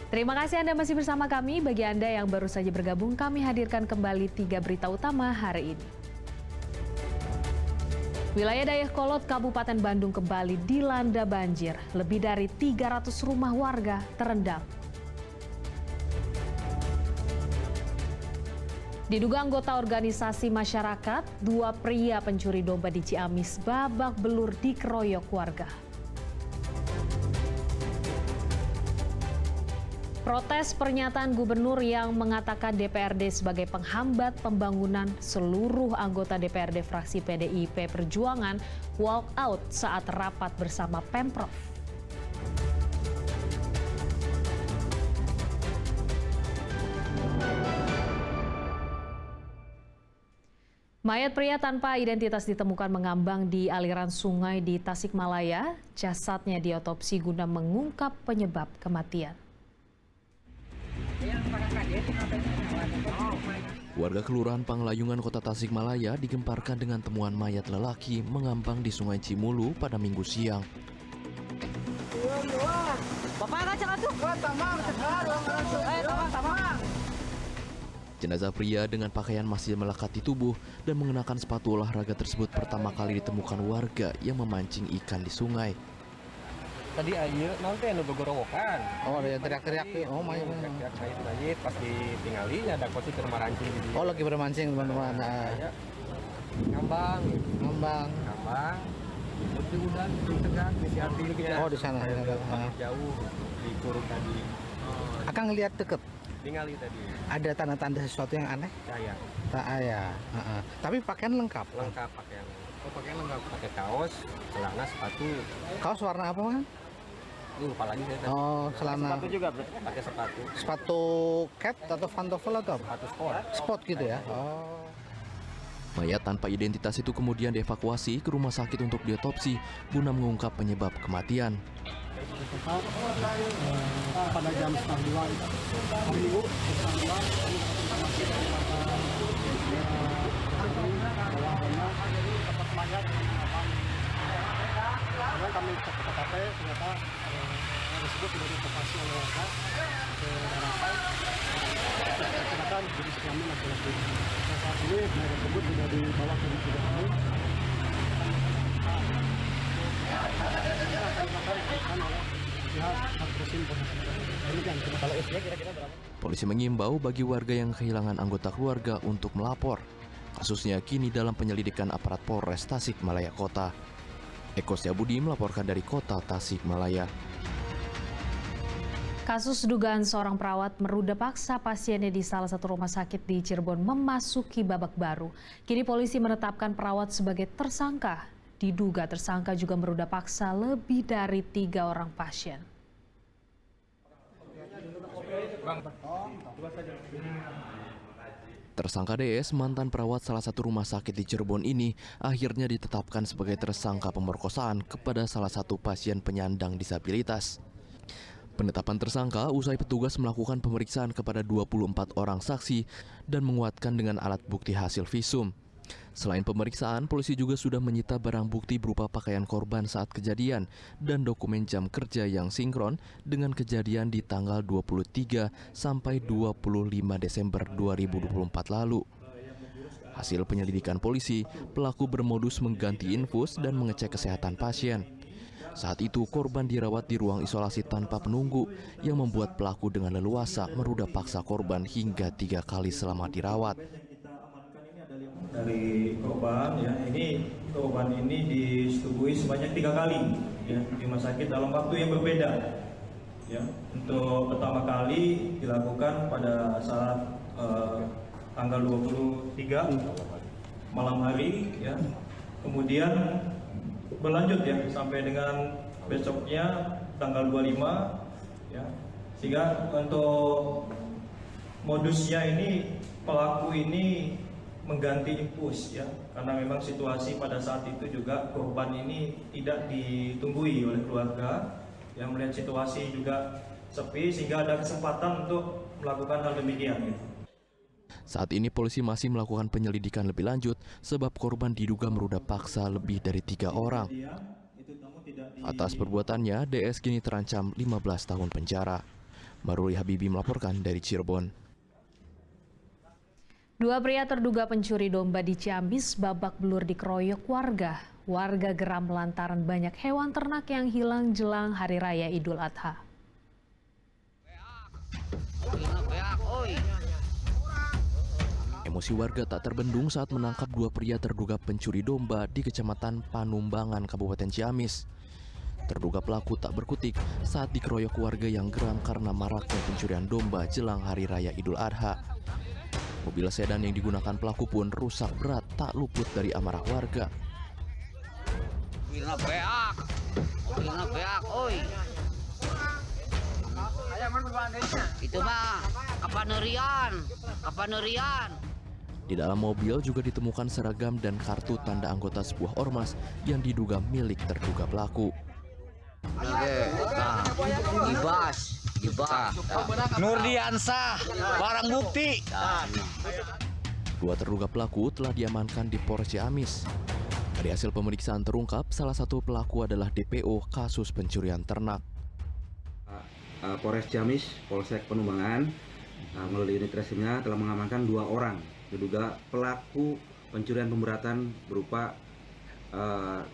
Terima kasih Anda masih bersama kami. Bagi Anda yang baru saja bergabung, kami hadirkan kembali 3 berita utama hari ini. Wilayah Dayakolot, Kabupaten Bandung kembali dilanda banjir. Lebih dari 300 rumah warga terendam. Diduga anggota organisasi masyarakat, 2 pria pencuri domba di Ciamis babak belur dikeroyok warga. Protes pernyataan gubernur yang mengatakan DPRD sebagai penghambat pembangunan, seluruh anggota DPRD fraksi PDIP Perjuangan walk out saat rapat bersama Pemprov. Mayat pria tanpa identitas ditemukan mengambang di aliran sungai di Tasikmalaya. Jasadnya diotopsi guna mengungkap penyebab kematian. Warga Kelurahan Panglayungan, Kota Tasikmalaya digemparkan dengan temuan mayat lelaki mengambang di Sungai Cimulu pada Minggu siang. Jenazah pria dengan pakaian masih melekat di tubuh dan mengenakan sepatu olahraga tersebut pertama kali ditemukan warga yang memancing ikan di sungai. Tadi air nanti anu gogorowokan. Oh, ada yang teriak-teriak tuh. Oh, mayat. Teriak-teriak pas ditinggali ada koti keur marancing di Oh, lagi bermancing teman-teman. Ya. Ngambang. Itu udah ditegak di artinya. Oh, di sana. Jauh di kurung tadi. Akang ngelihat deket. Tingali tadi. Ada tanda-tanda sesuatu yang aneh? Saya. Tak ya. Tapi pakaian lengkap. Lengkap pakaian. Oh, pakaian lengkap, pakai kaos, celana, sepatu. Kaos warna apa, Bang? Lupa lagi saya tadi. Oh, celana. Sepatu juga pakai sepatu. Sepatu cat atau pantofel atau apa? Sepatu sport. Sport gitu ya. Oh. Mayat tanpa identitas itu kemudian dievakuasi ke rumah sakit untuk diotopsi guna mengungkap penyebab kematian. Pada jam 1:30 hari Minggu kami cek ke TKP, ternyata tersebut sudah dievakuasi oleh warga ke Harapan. Ternyata jenis kelamin laki-laki. Saat ini jenazah tersebut sudah dibawa ke rumah kami. Polisi mengimbau bagi warga yang kehilangan anggota keluarga untuk melapor. Kasusnya kini dalam penyelidikan aparat Polres Tasikmalaya Kota. Eko Setiabudi melaporkan dari Kota Tasikmalaya. Kasus dugaan seorang perawat meruda paksa pasiennya di salah satu rumah sakit di Cirebon memasuki babak baru. Kini polisi menetapkan perawat sebagai tersangka. Diduga tersangka juga meruda paksa lebih dari 3 orang pasien. Tersangka DS, mantan perawat salah satu rumah sakit di Cirebon ini, akhirnya ditetapkan sebagai tersangka pemerkosaan kepada salah satu pasien penyandang disabilitas. Penetapan tersangka usai petugas melakukan pemeriksaan kepada 24 orang saksi dan menguatkan dengan alat bukti hasil visum. Selain pemeriksaan, polisi juga sudah menyita barang bukti berupa pakaian korban saat kejadian dan dokumen jam kerja yang sinkron dengan kejadian di tanggal 23 sampai 25 Desember 2024 lalu. Hasil penyelidikan polisi, pelaku bermodus mengganti infus dan mengecek kesehatan pasien. Saat itu korban dirawat di ruang isolasi tanpa penunggu yang membuat pelaku dengan leluasa meruda paksa korban hingga 3 kali selama dirawat. Dari korban ya, ini korban ini disetujui sebanyak 3 kali ya di rumah sakit dalam waktu yang berbeda ya. Untuk pertama kali dilakukan pada saat tanggal 23 malam hari ya, kemudian berlanjut ya sampai dengan besoknya tanggal 25 ya, sehingga untuk modusnya ini pelaku ini mengganti infus ya, karena memang situasi pada saat itu juga korban ini tidak ditunggui oleh keluarga yang melihat situasi juga sepi sehingga ada kesempatan untuk melakukan hal demikian gitu. Saat ini polisi masih melakukan penyelidikan lebih lanjut sebab korban diduga meruda paksa lebih dari 3 orang. Atas perbuatannya, DS kini terancam 15 tahun penjara. Maruli Habibi melaporkan dari Cirebon. Dua pria terduga pencuri domba di Ciamis babak belur dikeroyok warga. Warga geram lantaran banyak hewan ternak yang hilang jelang Hari Raya Idul Adha. Emosi warga tak terbendung saat menangkap dua pria terduga pencuri domba di Kecamatan Panumbangan, Kabupaten Ciamis. Terduga pelaku tak berkutik saat dikeroyok warga yang geram karena maraknya pencurian domba jelang Hari Raya Idul Adha. Mobil sedan yang digunakan pelaku pun rusak berat tak luput dari amarah warga. Itu mah kapanerian. Di dalam mobil juga ditemukan seragam dan kartu tanda anggota sebuah ormas yang diduga milik terduga pelaku. Ibas. Nurdiansah, barang bukti. Dua terduga pelaku telah diamankan di Polres Ciamis. Dari hasil pemeriksaan terungkap, salah satu pelaku adalah DPO kasus pencurian ternak. Polres Ciamis, Polsek Panumbangan, melalui unit resimnya telah mengamankan 2 orang diduga pelaku pencurian pemberatan berupa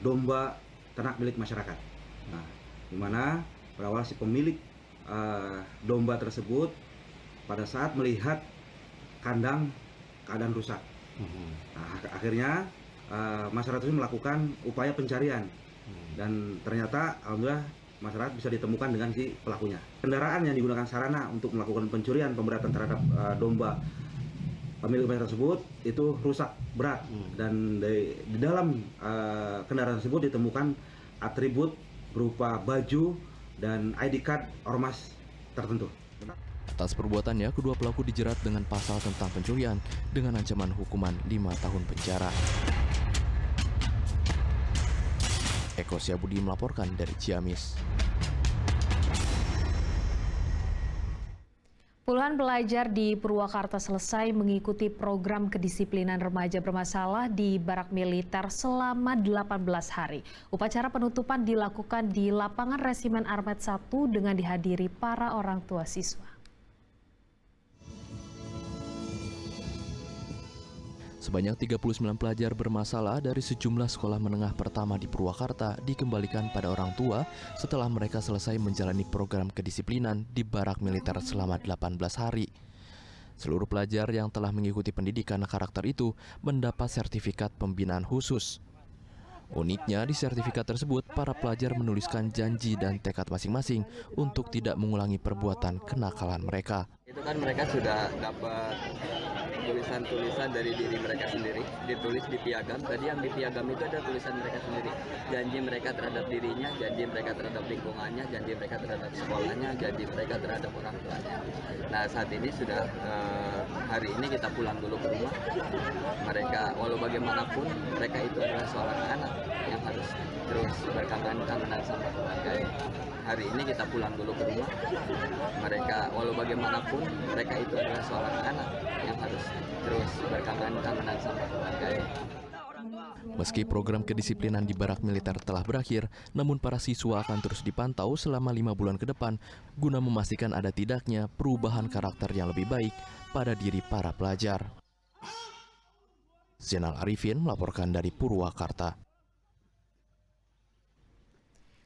domba ternak milik masyarakat. Nah, di mana berawal si pemilik domba tersebut pada saat melihat kandang keadaan rusak. Nah, akhirnya masyarakat itu melakukan upaya pencarian dan ternyata alhamdulillah masyarakat bisa ditemukan dengan si pelakunya. Kendaraan yang digunakan sarana untuk melakukan pencurian pemberatan terhadap domba pemilik tersebut itu rusak berat dan di dalam kendaraan tersebut ditemukan atribut berupa baju dan ID card ormas tertentu. Atas perbuatannya, kedua pelaku dijerat dengan pasal tentang pencurian dengan ancaman hukuman 5 tahun penjara. Eko Syabudi melaporkan dari Ciamis. Puluhan pelajar di Purwakarta selesai mengikuti program kedisiplinan remaja bermasalah di barak militer selama 18 hari. Upacara penutupan dilakukan di lapangan Resimen Armet 1 dengan dihadiri para orang tua siswa. Sebanyak 39 pelajar bermasalah dari sejumlah sekolah menengah pertama di Purwakarta dikembalikan pada orang tua setelah mereka selesai menjalani program kedisiplinan di barak militer selama 18 hari. Seluruh pelajar yang telah mengikuti pendidikan karakter itu mendapat sertifikat pembinaan khusus. Uniknya, di sertifikat tersebut para pelajar menuliskan janji dan tekad masing-masing untuk tidak mengulangi perbuatan kenakalan mereka. Itu kan mereka sudah dapat tulisan-tulisan dari diri mereka sendiri, ditulis di piagam. Tadi yang di piagam itu ada tulisan mereka sendiri, janji mereka terhadap dirinya, janji mereka terhadap lingkungannya, janji mereka terhadap sekolahnya, janji mereka terhadap orang tuanya. Nah, saat ini sudah hari ini kita pulang dulu ke rumah. Mereka walau bagaimanapun mereka itu adalah seorang anak yang harus terus berkangen-kangenan sama keluarga. Hari ini kita pulang dulu ke rumah. Mereka walau bagaimanapun mereka itu adalah seorang anak yang harus terus berkangen-kangenan sama keluarga. Meski program kedisiplinan di barak militer telah berakhir, namun para siswa akan terus dipantau selama 5 bulan ke depan guna memastikan ada tidaknya perubahan karakter yang lebih baik pada diri para pelajar. Zainal Arifin melaporkan dari Purwakarta.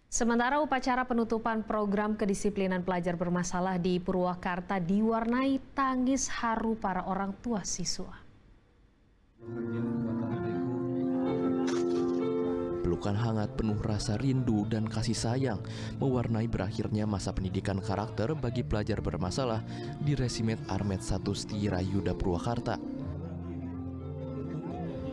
Sementara upacara penutupan program kedisiplinan pelajar bermasalah di Purwakarta diwarnai tangis haru para orang tua siswa. Pelukan hangat penuh rasa rindu dan kasih sayang mewarnai berakhirnya masa pendidikan karakter bagi pelajar bermasalah di Resimen Armet 1 Setira Yuda Purwakarta.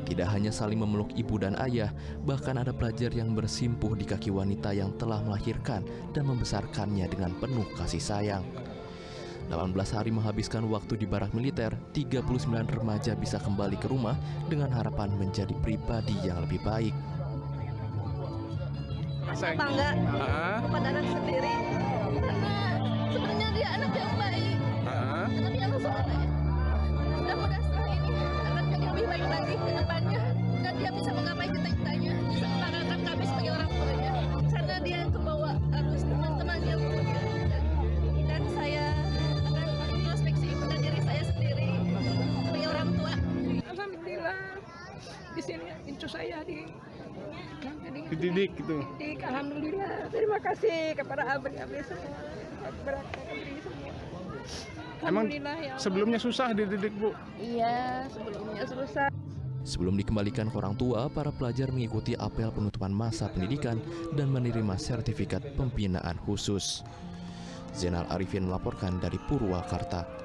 Tidak hanya saling memeluk ibu dan ayah, bahkan ada pelajar yang bersimpuh di kaki wanita yang telah melahirkan dan membesarkannya dengan penuh kasih sayang. 18 hari menghabiskan waktu di barak militer, 39 remaja bisa kembali ke rumah dengan harapan menjadi pribadi yang lebih baik. Bangga kepada anak sendiri, karena sebenarnya dia anak yang baik, anak yang soleh. Mudah-mudahan setelah ini akan jadi lebih baik lagi ke depannya, dan dia bisa menggapai cita-citanya, bisa membanggakan kami sebagai orang tuanya, karena dia kebawa arus teman-temannya, dan saya sini incu saya dididik gitu. Alhamdulillah, terima kasih kepada abri-abri semua, abri semua. Emang Alhamdulillah, ya Allah. sebelumnya susah dididik, Bu? Iya, sebelumnya susah. Sebelum dikembalikan ke orang tua, para pelajar mengikuti apel penutupan masa pendidikan dan menerima sertifikat pembinaan khusus. Zainal Arifin melaporkan dari Purwakarta.